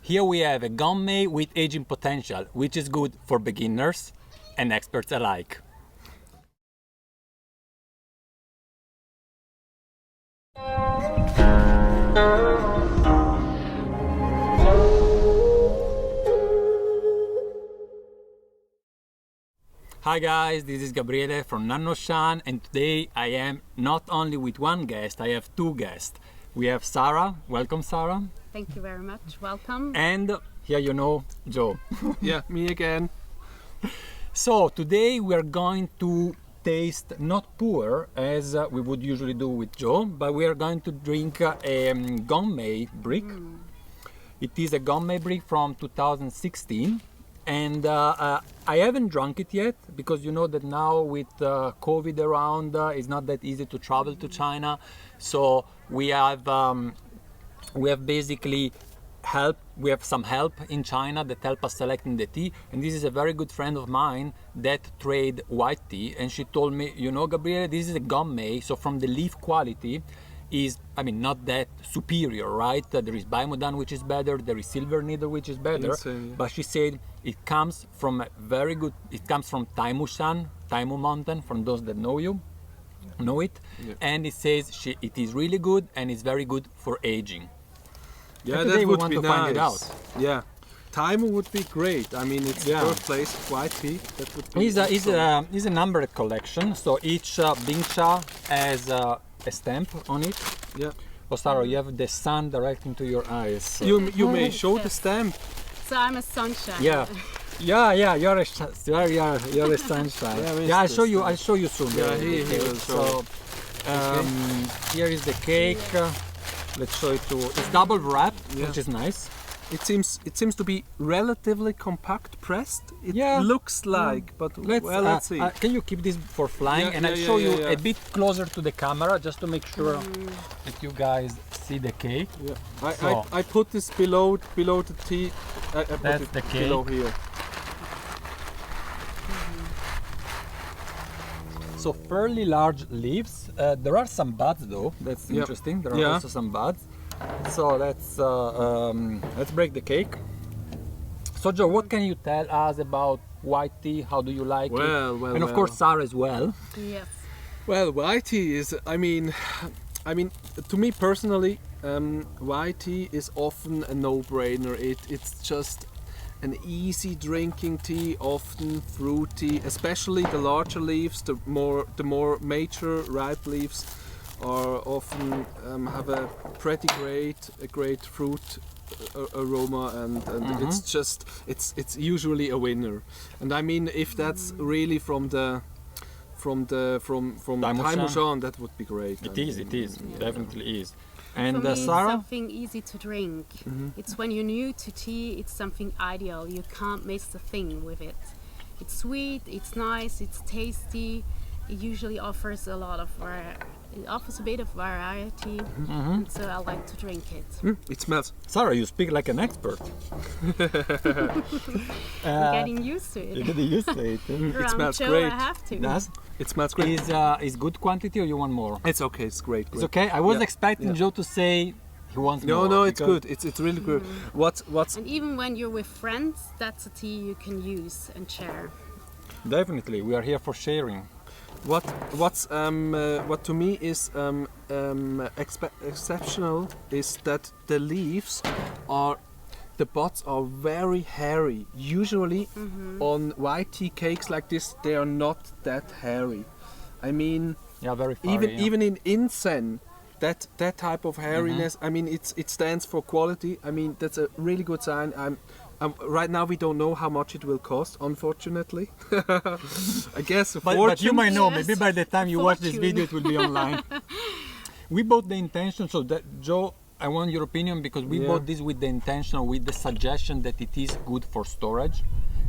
Here we have a Gong Mei with aging potential, which is good for beginners and experts alike. Hi guys, this is Gabriele from nannuoshan, and today I am not only with one guest, I have two guests. We have Sarah. Welcome, Sarah. Thank you very much. Welcome. And here you know, Joe. Yeah, me again. So today we are going to taste not pour as we would usually do with Joe, but we are going to drink a Gong Mei brick. It is a Gong Mei brick from 2016. And I haven't drunk it yet because you know that now with COVID around, it's not that easy to travel to China. So we have basically we have some help in China that help us selecting the tea. And this is a very good friend of mine that trade white tea. And she told me, you know, Gabriele, this is a Gong Mei. So from the leaf quality is, I mean, not that superior, right? There is Baimudan, which is better. There is Silver Needle, which is better. Insane, yeah. But she said it comes from a very good, it comes from TEAWARE, Taimu Mountain, from those that know it. Yeah. And it says it is really good and it's very good for aging. Yeah, today that we would want be to nice. find it out. Yeah, Taimu would be great. I mean, it's birthplace of white tea. That would be It's a numbered collection, so each Bingcha has a stamp on it. Yeah. Oh, Sarah, you have the sun direct into your eyes. So. You may show the stamp. So I'm a sunshine. Yeah. You're a sunshine. Yeah, I'll show you soon. Yeah, he will show. So, here is the cake. Let's show it to. It's double wrapped, which is nice. It seems to be relatively compact pressed. It Yeah. looks like, but let's see. Can you keep this for flying? Yeah, and I'll yeah, show yeah, you yeah. a bit closer to the camera, just to make sure that you guys see the cake. Yeah. I put this below the tea. I put That's it the cake. below here. So fairly large leaves. There are some buds though. That's interesting. There are also some buds. So let's break the cake. So Joe, what can you tell us about white tea? How do you like it? And of course Sarah as well. Yes. Well, white tea is. I mean, to me personally, white tea is often a no-brainer. It's just an easy drinking tea, often fruity, especially the larger leaves, the more mature ripe leaves are often have a pretty great fruit aroma, and it's usually a winner. And I mean, if that's really from TEAWARE, that would be great. It is, definitely is. And For me, Sarah? it's something easy to drink. It's when you're new to tea, it's something ideal. You can't miss a thing with it. It's sweet, it's nice, it's tasty. It usually offers a bit of variety, and so I like to drink it. It smells. Sarah, you speak like an expert. I'm getting used to it. You're getting used to it. It smells Joe, great. I have to. It smells great. Is good quantity or you want more? It's okay. It's great. It's okay. I was expecting Yeah. Joe to say he wants more. No, it's good. It's really good. What's And even when you're with friends, that's a tea you can use and share. Definitely, we are here for sharing. what to me is exceptional is that the leaves the buds are very hairy. Usually on white tea cakes like this, they are not that hairy. I mean, very fiery, even in incense, that type of hairiness. I mean, it stands for quality. I mean, that's a really good sign. Right now we don't know how much it will cost, unfortunately. I guess a fortune. But you might know. Yes. Maybe by the time you watch this video, it will be online. We bought the intention, so that Joe, I want your opinion, because we bought this with the intention, with the suggestion that it is good for storage,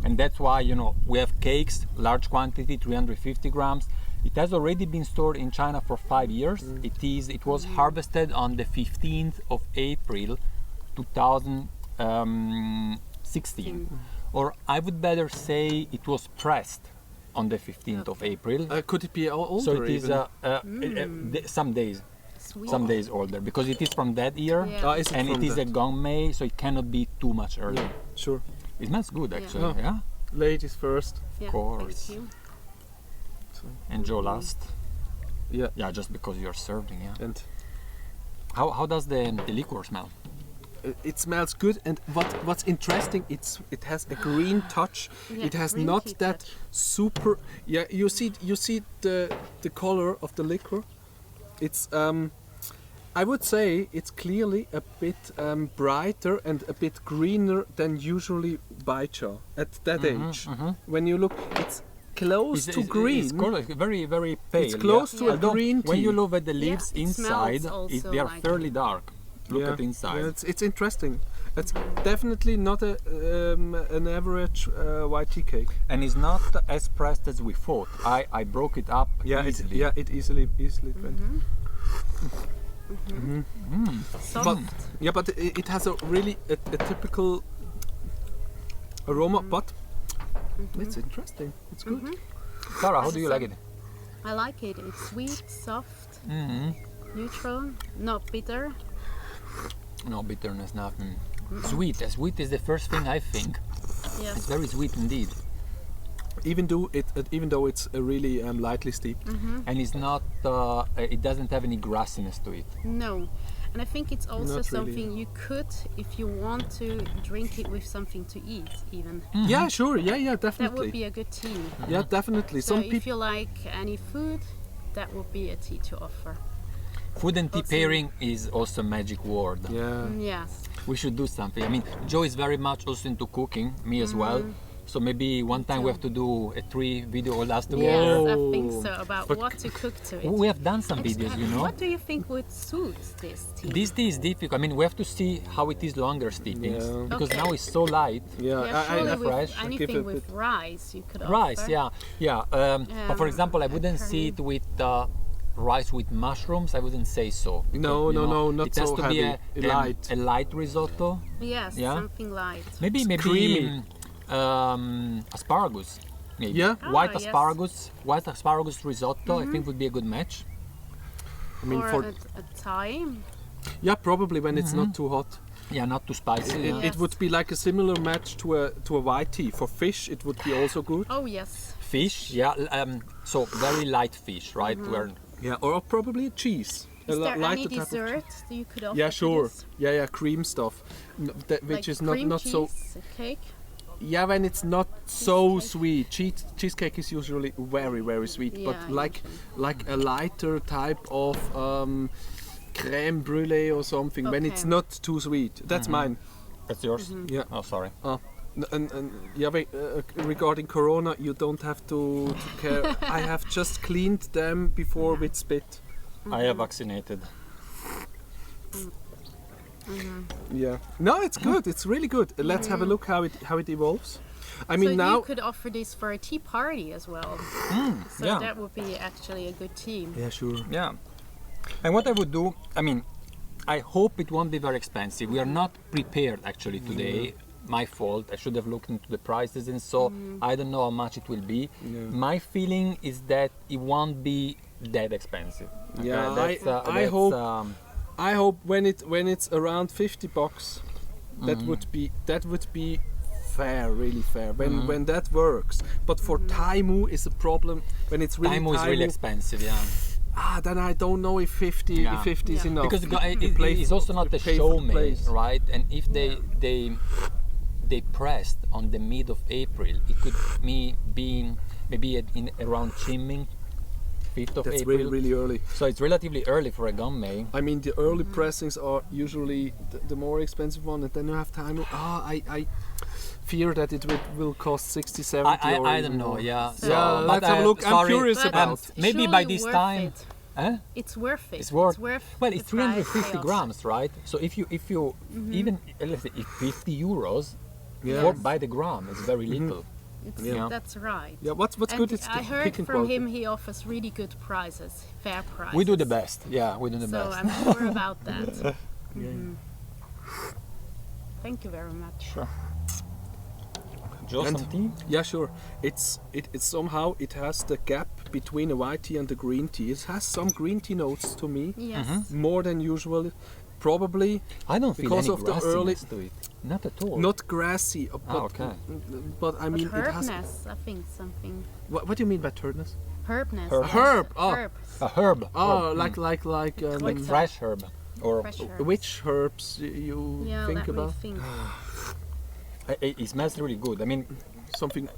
and that's why, you know, we have cakes, large quantity, 350 grams. It has already been stored in China for 5 years. It was harvested on the 15th of April 2016, or I would better say it was pressed on the 15th of April. Could it be older? So it is even? some days. Sweet. some days older because it is from that year, Yeah. Is it and from it is a that? Gong Mei, so it cannot be too much early. Yeah, sure. It smells good actually. Oh. Yeah. Ladies first. Yeah, course. Thank you. And Joe last. Yeah. Yeah, just because you're serving. Yeah. And How does the liquor smell? it smells good. And what's interesting, it has a green touch. Yeah, it has green not tea that touch. super. Yeah, you see the color of the liquor. It's I would say it's clearly a bit brighter and a bit greener than usually baijiu at that age. When you look, it's close to green. It's color, very, very pale. It's close yeah. to a Although green when you tea. look at the Yeah, leaves it inside, smells also they are like fairly dark. Look Yeah. at inside. Yeah, it's interesting. It's definitely not an average white tea cake. And it's not as pressed as we thought. I broke it up easily. It easily went. Soft. But yeah, but it has a really a typical aroma. But it's interesting. It's good. Sarah, how do you like it? I like it. It's sweet, soft, Mm-hmm. neutral, not bitter. No bitterness, nothing. Sweet. Sweet is the first thing I think. It's Yes. very sweet indeed. Even though it's really lightly steeped. And it's not. It doesn't have any grassiness to it. No. And I think it's also Not really. something you could, if you want to, drink it with something to eat even. Yeah, sure. Yeah, That definitely. would be a good tea. Yeah, definitely. So Some if people. you like any food, that would be a tea to offer. Food and tea Also- pairing is also a magic word. Yeah. Yes. We should do something. I mean, Joe is very much also into cooking, me as well. So maybe one time we have to do a 3 video all us together. Yes, I think so. About But what to cook to it. We have done some It's- videos, you know. What do you think would suit this tea? This tea is difficult. I mean, we have to see how it is longer steeping Yeah. because Okay. now it's so light. Yeah, Yeah, surely with fresh. give anything a with bit- rice you could Rice, offer. yeah. But for example, I wouldn't see it with rice with mushrooms. I wouldn't say so. because, No, you know, not it has so to be heavy, light. a light risotto. Yes, Yeah. something light. Maybe creamy. Asparagus. Maybe. Yeah. White yes. white asparagus risotto. I think would be a good match. I mean, or for a Thai. yeah, probably when it's not too hot. Yeah, not too spicy. It, yeah. Yes. it would be like a similar match to a white tea. For fish, it would be also good. Oh yes. Fish, yeah. So very light fish, right? Where Yeah, or probably a cheese. Is there any lighter type of- dessert that you could offer? Yeah, to sure. this? Yeah, cream stuff, which Like is not cream not so. cheese, a cake. Yeah, when it's not so Cheesecake. sweet. Cheesecake is usually very sweet, Yeah, but like usually. like a lighter type of crème brûlée or something. When it's Okay. not too sweet. That's mine. that's yours. Yeah. Oh, sorry. And yeah, regarding Corona, you don't have to care. I have just cleaned them before with spit. I have vaccinated. Yeah. No, it's good. It's really good. Let's have a look how it evolves. I mean so now. you could offer this for a tea party as well. So yeah. that would be actually a good tea. Yeah, sure. Yeah. And what I would do, I mean, I hope it won't be very expensive. We are not prepared actually today. My fault. I should have looked into the prices and so I don't know how much it will be. Yeah. My feeling is that it won't be that expensive. Okay, Yeah, that's, I that's, hope- um, I hope when it's around $50, that would be fair, really fair. When that works. But for Taimu is a problem when it's really Taimu is really expensive, yeah. then I don't know if 50 Yeah. if 50 is Yeah. enough. Because to play it's also not a pay for show the made, place. right? And if they pressed on the mid of April, it could be maybe in around Qingming, 5th of That's April. really early. So it's relatively early for a Gong Mei. I mean, the early pressings are usually the more expensive one, and then you have time. I fear that it will cost 60, 70 or I even don't know, more. yeah. So- Yeah, but let's have a look. I'm sorry, curious But about. maybe surely by this worth time. it. Eh? It's worth it. It's worth. Well, the it's price 350 payoff. grams, right? So if you even let's say if 50 euros Yeah. for by the gram, it's very little. It's, Yeah. That's right. Yeah, what's And good is I the heard picking from quality. him he offers really good prices, fair prices. We do the best. Yeah, we do the So best. I'm sure about that. Thank you very much. Sure. Joe, And- some tea? Yeah, sure. It's somehow it has the gap between the white tea and the green tea. It has some green tea notes to me, Yes. more than usual. Probably I don't feel because any of the early- grassiness to it. Not at all. not grassy, but, okay. but I mean But it has. herbness, I think something. What do you mean by turdness? Herbness. Herb. yes. Herb, oh. Herbs. A herb. Oh, herb. like Like Like fresh herb. Or Fresh herbs. which herbs you Yeah, think let about? me think. it smells really good. I mean, Something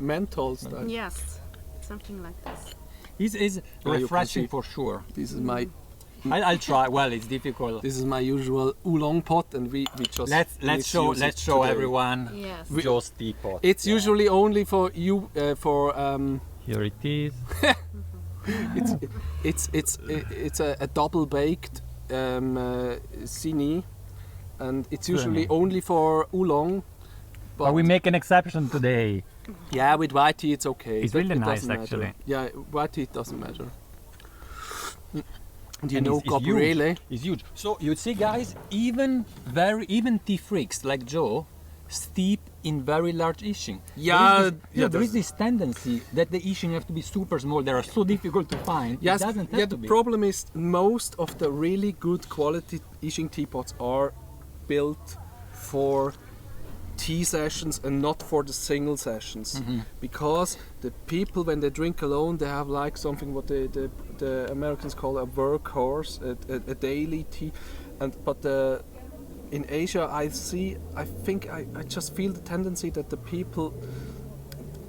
menthol style. Yes, something like this. it's you can refreshing see. for sure. This is my I'll try. Well, it's difficult. this is my usual oolong pot, and we just Let's show misuse it show today. everyone Yes. Joe's teapot. It's usually only for you for Here it is. it's a double baked sini, and it's usually only for oolong. But we make an exception today. Yeah, with white tea it's okay. It's It- really it nice, doesn't matter. actually. Yeah, white tea it doesn't matter. Do you And know it's Gabriele? huge. It's huge. So you see, guys, even tea freaks like Joe steep in very large ishing. Yeah, There is this tendency that the ishing have to be super small. They are so difficult to find. Yes, It doesn't have yeah. to The be. problem is most of the really good quality ishing teapots are built for tea sessions and not for the single sessions, Mm-hmm. because the people when they drink alone they have like something what the Americans call a workhorse, a daily tea, but in Asia I think I just feel the tendency that the people,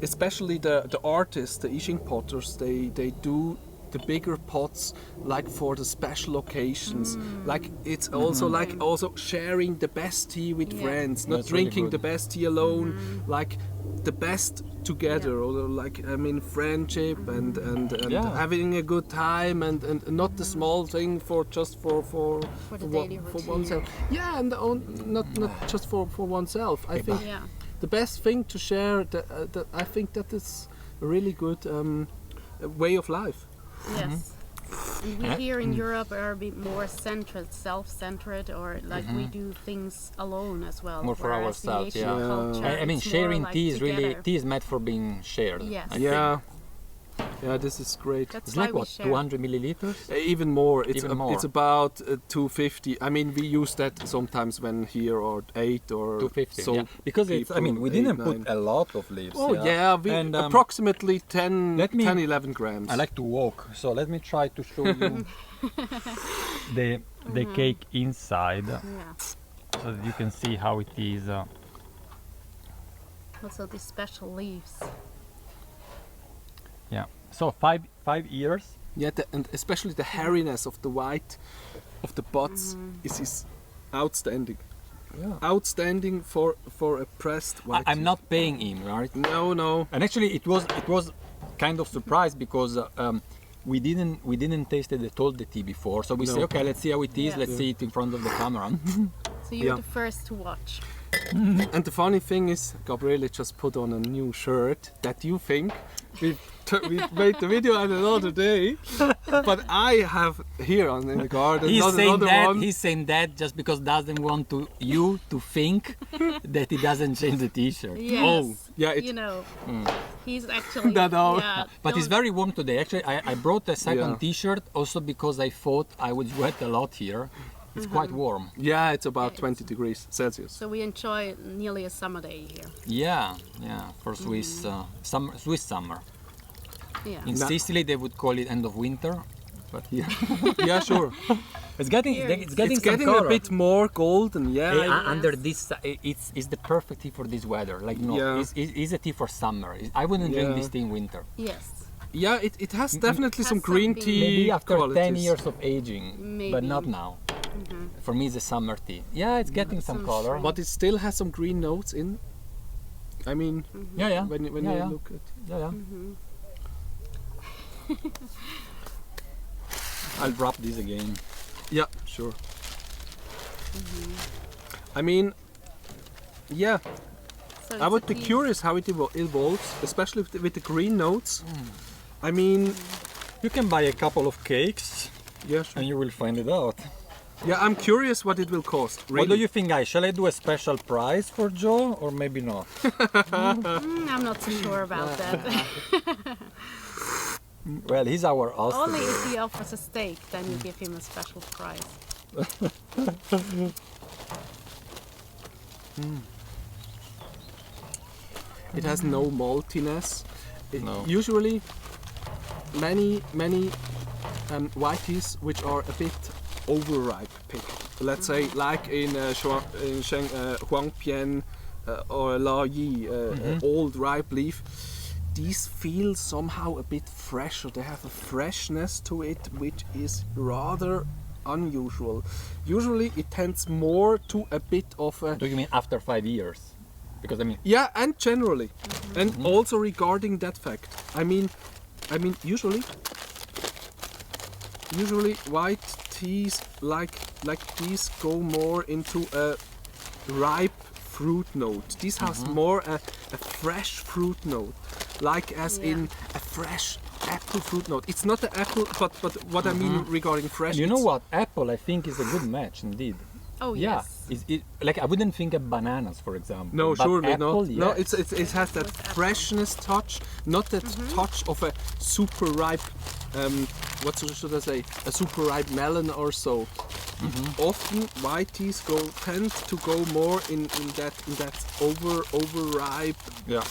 especially the artists, the ishing potters, they do the bigger pots like for the special occasions. Like it's also like also sharing the best tea with Yeah. friends, not That's really drinking good. the best tea alone, like the best together, or like I mean friendship and Yeah. having a good time, and not the small thing for just for the one- daily for routine. oneself. Yeah, and not just for oneself. I think Yeah. the best thing to share that I think that is a really good way of life. Yes. And we Yeah. here in Europe are a bit more centered, self-centered, or like we do things alone as well. More for whereas in ourselves, Asian yeah. culture, I mean, it's more sharing like tea is really together. tea is meant for being shared. Yes. I think. Yeah, this is great. That's It's why like we what, share. 200 milliliters? Even more. Even more. It's about 250. I mean, we use that sometimes when here or 8 or 250. so. Yeah. Because it's, I mean, we people, didn't 8, put 9. a lot of leaves. Oh yeah, we And, approximately 10, let me- 11 grams. I like to walk, so let me try to show you the cake inside, Yeah. so that you can see how it is. Also these special leaves. Yeah. So 5 years. Yeah, and especially the hairiness of the white of the pots is outstanding. Yeah. Outstanding for a pressed white. I'm not paying him, right? No. And actually, it was kind of surprised because we didn't taste it at all the tea before. So we No. say, okay, let's see how it is. Yeah. Let's see it in front of the camera. So you're Yeah. the first to watch. And the funny thing is, Gabriele just put on a new shirt that you think we made the video on another day, but I have here on in the garden another one. He's saying that just because doesn't want you to think that he doesn't change the t-shirt. Yes. Oh, yeah, it- You know, he's actually. No. Yeah, But it's don't- very warm today. Actually, I brought a second Yeah. t-shirt also because I thought I would sweat a lot here. It's quite warm. Yeah, it's about Yeah, 20 degrees Celsius. So we enjoy nearly a summer day here. Yeah, for Swiss Swiss summer. Yeah. In Na- Sicily, they would call it end of winter, but here Yeah, sure. it's getting Here it's getting It's some getting color. a bit more golden. Yeah. Eh, under this, it's the perfect tea for this weather. Like no, Yeah. it's a tea for summer. I wouldn't drink Yeah. this tea in winter. Yes. Yeah, it has definitely Has some green something- tea Maybe after 10 qualities. years of aging, but Maybe. not now. For me, it's a summer tea. Yeah, it's getting some Some color. shrink. But it still has some green notes in. I mean, Yeah. when yeah, you yeah. look at. Yeah. I'll drop this again. Yeah, sure. I mean, yeah, So I it's would a be tea- curious how it evolves, especially with the green notes. I mean, You can buy a couple of cakes yeah, sure. and you will find it out. Yeah, I'm curious what it will cost. Really. What do you think, guys? Shall I do a special prize for Joe or maybe not? I'm not so sure about that. Well, he's our host. Only if he offers a steak, then you give him a special prize. It has no maltiness. No. Usually, many white teas which are a bit overripe picked. Let's say like in Huangpian or La Yi, old ripe leaf. These feel somehow a bit fresher. They have a freshness to it which is rather unusual. Usually it tends more to a bit of a... Do you mean after 5 years? Because I mean, Yeah, and generally. And also regarding that fact. I mean usually white teas like these go more into a ripe fruit note. This has more a fresh fruit note, like as in a fresh apple fruit note. It's not the apple, but what I mean regarding fresh. you know it's- what? Apple, I think, is a good match indeed. Oh Yeah, yes. like I wouldn't think of bananas, for example. No, but surely apple, not. No, yes. it has that With apple. freshness touch, not that touch of a super ripe. What should I say? A super ripe melon or so. Often white teas tend to go more in that overripe, Yeah.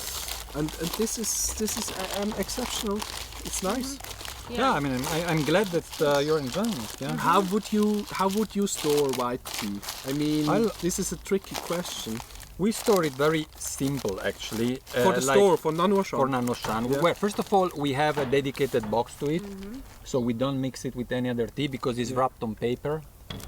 and this is exceptional. It's nice. Yeah, I mean, I'm glad that you're enjoying it. Yeah. How would you store white tea? I mean, this is a tricky question. We store it very simple, actually. For the like store, for nannuoshan. For nannuoshan. Yeah. Well, first of all, we have a dedicated box to it, so we don't mix it with any other tea because it's wrapped on paper.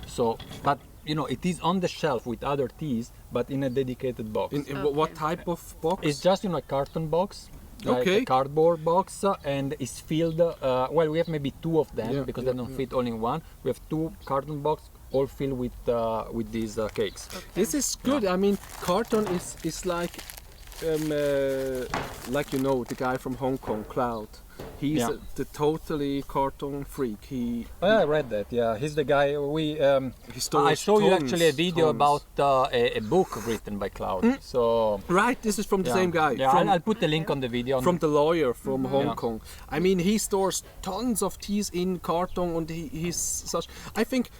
So, but you know, it is on the shelf with other teas, but in a dedicated box. In what type of box? It's just a carton box. Like Okay. a cardboard box, and it's filled. Well, we have maybe 2 of them Yeah, because yeah, they don't fit all in one. We have 2 carton box all filled with these cakes. This is good. I mean, carton is like you know, the guy from Hong Kong, Cloud. He's Yeah. the totally carton freak. I read that. Yeah, he's the guy. He stores I show you tons, actually a video tons. about a book written by Cloud. So Right, this is from the yeah. same guy. Yeah, from, I'll put the link on the video. from the lawyer from Hong Yeah. Kong. I mean, he stores tons of teas in carton, and he's such. I think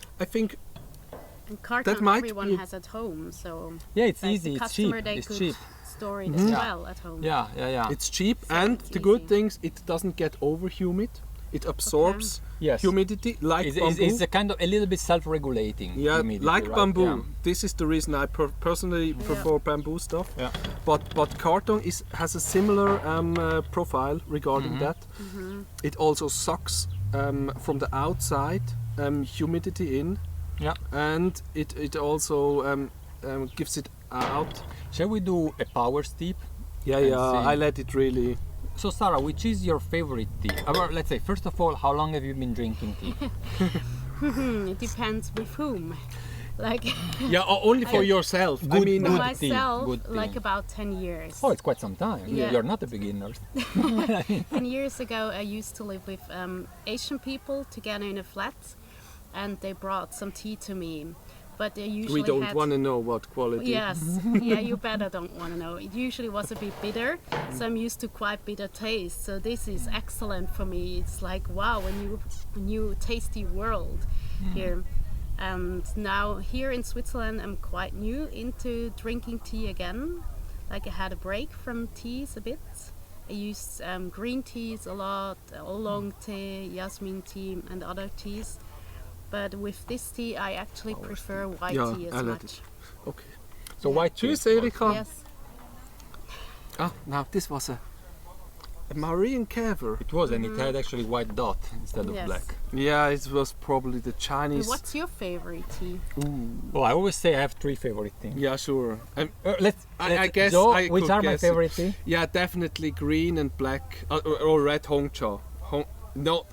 And carton might everyone be- has at home, so Yeah, it's like easy. the It's cheap. customer they It's could cheap. store it as well at home. Yeah. it's cheap, and it's the good easy. things, it doesn't get over humid. It absorbs Yes. humidity like bamboo. It's a kind of a little bit self-regulating. Yeah, humidity, like right? bamboo. Yeah. This is the reason I personally prefer bamboo stuff. Yeah. But carton has a similar profile regarding that. It also sucks from the outside humidity in, Yeah. and it also gives it out. Shall we do a power steep? Yeah, And yeah. see. I let it really. So Sarah, which is your favorite tea? Or let's say, first of all, how long have you been drinking tea? It depends with whom. Like Yeah, only for yourself. I Good- mean, good. myself, good tea. like about 10 years. Oh, it's quite some time. Yeah. You're not a beginner. 10 years ago, I used to live with Asian people together in a flat, and they brought some tea to me. But they usually we don't had... want to know what quality. Yes, yeah, you better don't want to know. It usually was a bit bitter, so I'm used to quite bitter taste. So this is excellent for me. It's like wow, a new tasty world here. And now here in Switzerland, I'm quite new into drinking tea again. Like I had a break from teas a bit. I used green teas a lot, oolong tea, jasmine tea, and other teas. But with this tea, I actually prefer white Yeah, tea I as let much. Okay. So white tea. Tschüss, Erika. Yes. Ah, now this was a Marian Caver. It was, and it had actually white dot instead of Yes. black. Yeah, it was probably the And Chinese. what's your favorite tea? Well, I always say I have 3 favorite things. Yeah, sure. Let's guess Joe, I which could are my guess it. favorite tea? Yeah, definitely green and black or red Hongcha. No,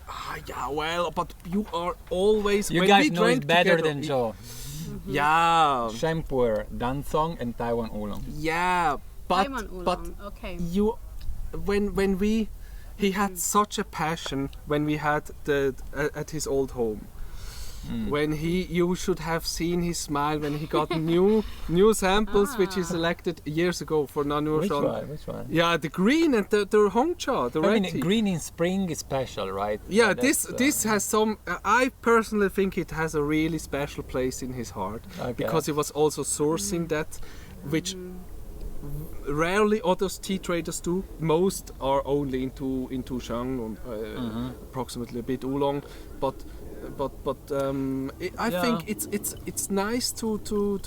yeah, well, but you are always. You when guys we know it drank better together, than Joe. Yeah, Shampoer, Dansong, and Taiwan Oolong. yeah, but Taiwan oolong. but Okay. you, when he had such a passion when we had at his old home. when you should have seen his smile when he got new samples which he selected years ago for nannuoshan. Which one? Yeah, the green and the hongcha, the red tea. Green in spring is special, right? Yeah, That's, this has some. I personally think it has a really special place in his heart because he was also sourcing that, which rarely other tea traders do. Most are only into Shang, approximately a bit oolong, but I think it's nice to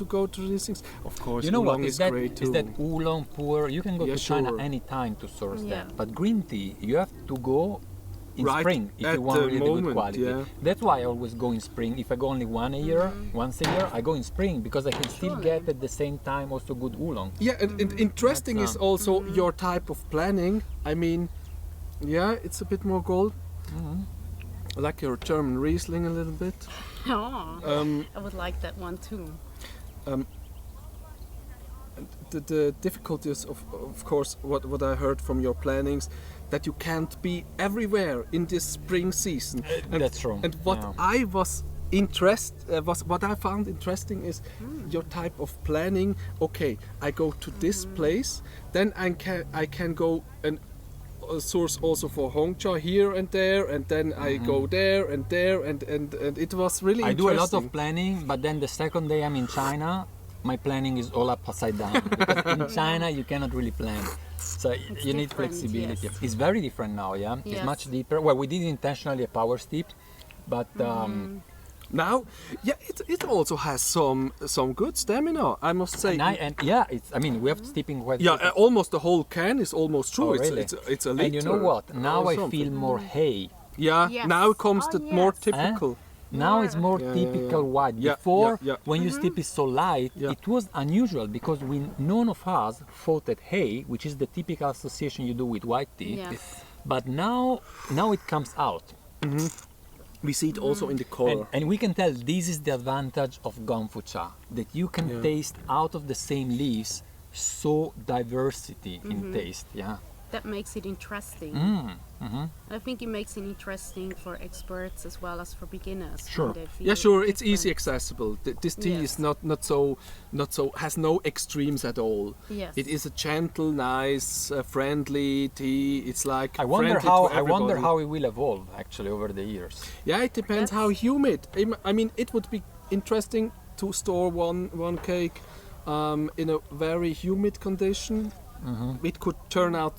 go to these things. Of course, you know oolong what is great too. Is that oolong pu'er? You can go to China sure. anytime to source Yeah. that, but green tea you have to go in Right spring if at you want the really moment, good quality. yeah. That's why I always go in spring. If I go only once a year, I go in spring because I can still get at the same time also good oolong. Yeah, and interesting is also your type of planning. I mean, yeah, it's a bit more gold. Like your German Riesling a little bit. Oh, I would like that one too. The difficulties of course what I heard from your plannings, that you can't be everywhere in this spring season. That's true. And what I was what I found interesting is your type of planning. Okay, I go to this place, then I can go and source also for hongcha here and there, and then I go there, and it was really I do a lot interesting. of planning, but then the second day I'm in China, my planning is all upside down. Because in China you cannot really plan. So you need different, flexibility. yes. It's very different now, yeah? It's Yes. much deeper. Well, we did intentionally a power steep, but Now, yeah, it also has some good stamina, I must say. I mean, we have steeping quite. Yeah, almost the whole can is almost true. Oh, really? It's a liter. And you know what? Now or I something. feel more hay. Yeah, Yes. now comes the more yes. typical. Now it's more Yeah, typical white. Yeah, Before, yeah. when your steep is so light, Yeah. it was unusual because none of us thought that hay, which is the typical association you do with white tea, Yes. but now it comes out. We see it also in the color. And we can tell this is the advantage of Gongfucha, that you can taste out of the same leaves so diversity in taste. Yeah. That makes it interesting. I think it makes it interesting for experts as well as for beginners. Sure. when they feel Yeah, sure. It's easy different. accessible. This tea Yes. is not so has no extremes at all. Yes. It is a gentle, nice, friendly tea. It's like I wonder friendly how to everybody. how it will evolve actually over the years. Yeah, it depends how humid. I mean, it would be interesting to store one cake in a very humid condition. It could turn out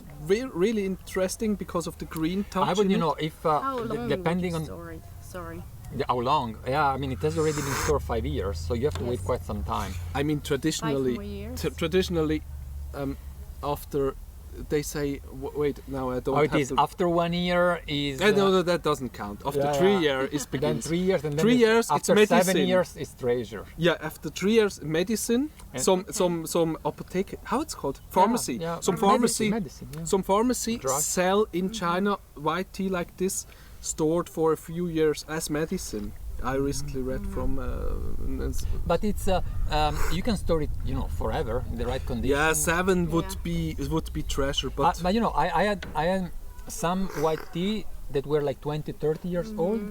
really interesting because of the green touch. I would, in you it. know, if How long depending would on you store it? Sorry. how long, yeah, I mean, it has already been stored 5 years, so you have to wait Yes. quite some time. I mean, traditionally, 5 more years? traditionally, after they say, wait, now I don't How it have is to. after 1 year is. No, that doesn't count. After Yeah, 3 yeah. years, it Then begins. 3 years, and then 3 years, it's after medicine. 7 years, it's treasure. Yeah, after 3 years, medicine. And- Some apotheke, how it's called, pharmacy. Yeah, Some pharmacy. Medicine, yeah. Some pharmacy Drug. sell in China white tea like this, stored for a few years as medicine. I recently read from. But it's you can store it, you know, forever in the right condition. Yeah, 7 Yeah. would be treasure, But but you know, I had some white tea that were like 20, 30 years old.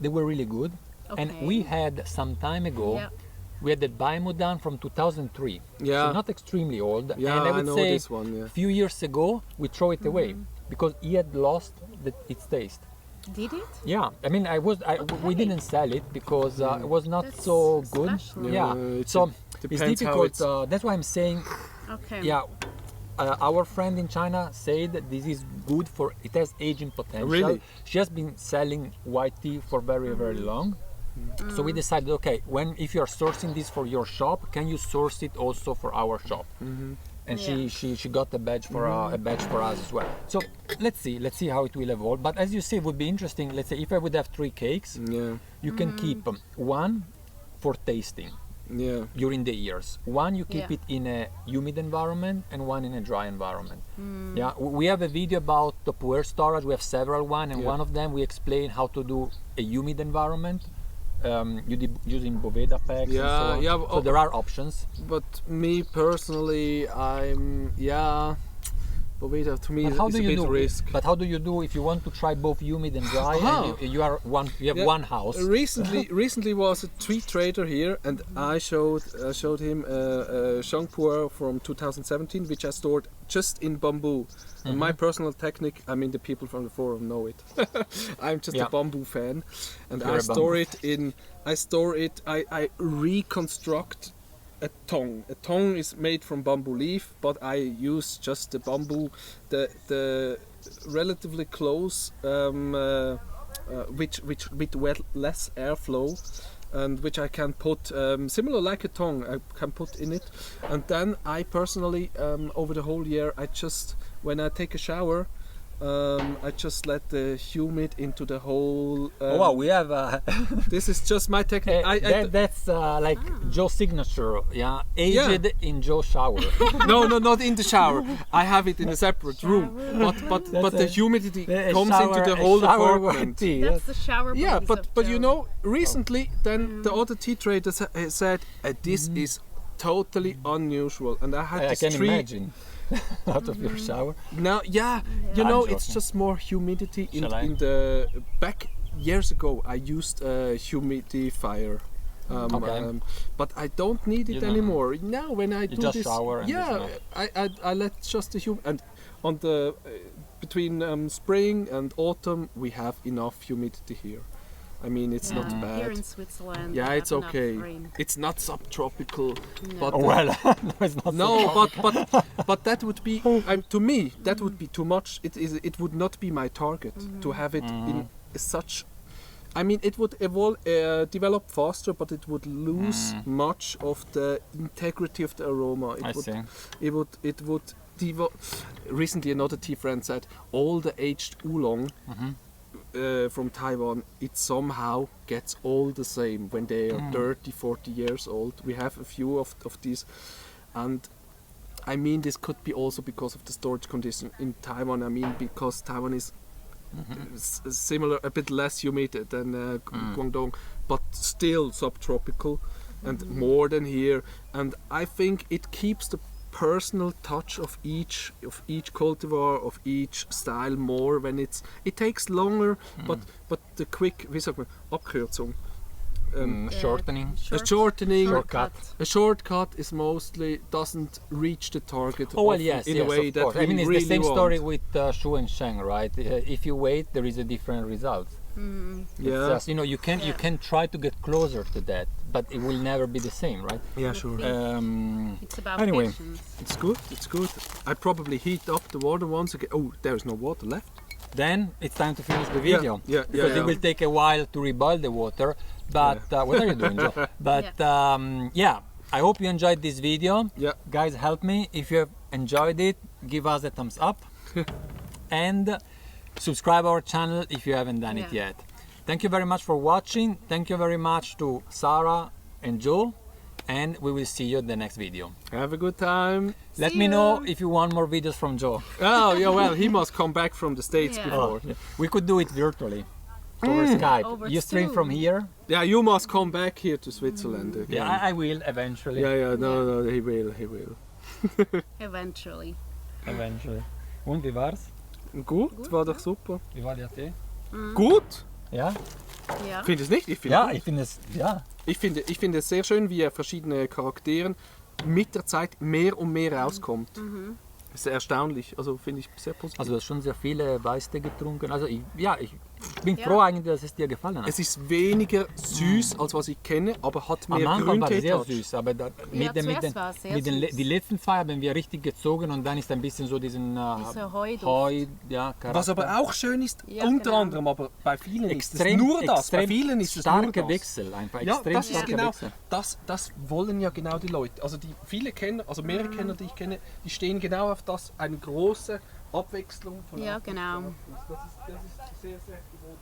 They were really good. And Okay. we had some time ago, Yeah. we had the Baimudan from 2003. Yeah. So not extremely old. Yeah, and I I would know say this one, yeah. a few years ago, we throw it away because he had lost its taste. Did it? Yeah, I mean, we didn't sell it because it was not That's so good. special. Yeah, Yeah, so it's depends how difficult. it's- That's why I'm saying, Okay. yeah, our friend in China said that this is good for, it has aging potential. Really? She has been selling white tea for very, very long. So we decided, okay, if you are sourcing this for your shop, can you source it also for our shop? And Yeah. she got a badge for us as well. So let's see how it will evolve. But as you say, it would be interesting. Let's say if I would have 3 cakes, yeah, you can keep one for tasting yeah. during the years. One you keep Yeah. it in a humid environment and one in a dry environment. Yeah, we have a video about the pu'er storage. We have several one, and Yeah. one of them we explain how to do a humid environment. Using Boveda packs. Yeah, and so on. yeah, So there are options. But me personally, I'm But wait, to me, But how it's do a you bit do? risk. But how do you do if you want to try both humid and dry? And you have Yeah. one house. Recently was a tree trader here, and I showed him a Shangpur from 2017, which I stored just in bamboo. And my personal technique, I mean, the people from the forum know it. I'm just a bamboo fan, and You're I a store bamboo it. I reconstruct a tong. A tong is made from bamboo leaf, but I use just the bamboo, the relatively close, which with less airflow, and which I can put similar like a tong. I can put in it, and then I personally over the whole year when I take a shower. I just let the humid into the whole. Oh wow, we have. This is just my technique. That's like Joe's signature, yeah. Aged in Joe's shower. No, not in the shower. I have it in a separate room. But the humidity comes into the whole apartment. That's the shower. Yeah, buddies but of you Joe. know, recently then the other tea trader said this is totally unusual, and I had I this can tree. imagine. Out of your shower. Now, you know, I'm it's joking. just more humidity Shall I? in the back. Years ago, I used a humidifier, but I don't need it anymore. Now, when I do just this, shower and I let just the and on the between spring and autumn we have enough humidity here. I mean, it's not Here bad. in Switzerland. Yeah, we it's have enough okay. rain. It's not subtropical, No. but Well, no, it's not. no, but that would be to me that would be too much. It would not be my target to have it in such. I mean, it would develop faster, but it would lose much of the integrity of the aroma. It would. Recently, another tea friend said all the aged oolong. From Taiwan, it somehow gets all the same when they are 30, 40 years old. We have a few of these, and I mean this could be also because of the storage condition in Taiwan. I mean because Taiwan is similar, a bit less humid than Guangdong, but still subtropical and more than here. And I think it keeps the personal touch of each cultivar, of each style more when it takes longer, but the quick, wie sagt man, Abkürzung. Shortening. A shortcut is mostly doesn't reach the target. Oh well, yes, in a way of that course. we I mean, it's really the same want. story with Shu and Sheng, right? If you wait, there is a different result. It's just, you know, you can try to get closer to that, but it will never be the same, right? Yeah, sure. It's about Anyway. patience. It's good. It's good. I probably heat up the water once again. Oh, there's no water left. Then it's time to finish the video. Because it will take a while to reboil the water. But what are you doing, Joe? But I hope you enjoyed this video. Yeah. Guys, help me. If you have enjoyed it, give us a thumbs up. And subscribe our channel if you haven't done it yet. Thank you very much for watching. Thank you very much to Sarah and Joe. And we will see you in the next video. Have a good time. Let me know if you want more videos from Joe. Oh, yeah, well, he must come back from the States Yeah. before. We could do it virtually. Over Skype. Over You stream Zoom. from here. Yeah, you must come back here to Switzerland again. Yeah, I will eventually. Yeah, no, he will. Eventually. Eventually. Und wie war's? Gut, war doch super. Wie war der Tee? Gut? Ja? Ja. Findest du es nicht? Ich finde Ja, gut. ich finde es, ja. Ich finde es sehr schön, wie verschiedene Charakteren mit der Zeit mehr und mehr rauskommt. Das ist erstaunlich, also finde ich sehr positiv. Also du hast schon sehr viele Weißtee getrunken. Also ich bin froh eigentlich, dass es dir gefallen hat. Es ist weniger süß, als was ich kenne, aber hat Am mehr Anfang war es sehr Grüntee-Touch. süß, aber zuerst war es sehr süß. die letzten zwei haben wir richtig gezogen und dann ist ein bisschen so diesen Dieser Heuduft. Charakter. Was aber auch schön ist, Ja, unter genau. anderem, aber bei vielen ist es extrem, nur das. extrem Bei vielen ist es nur starke das. Wechsel, einfach Ja, extrem das ist starke genau, Wechsel. das wollen ja genau die Leute. Also viele Kenner, also mehrere Kenner, die ich kenne, die stehen genau auf das, eine große Abwechslung von Ja, genau. Das ist sehr, sehr gewohnt.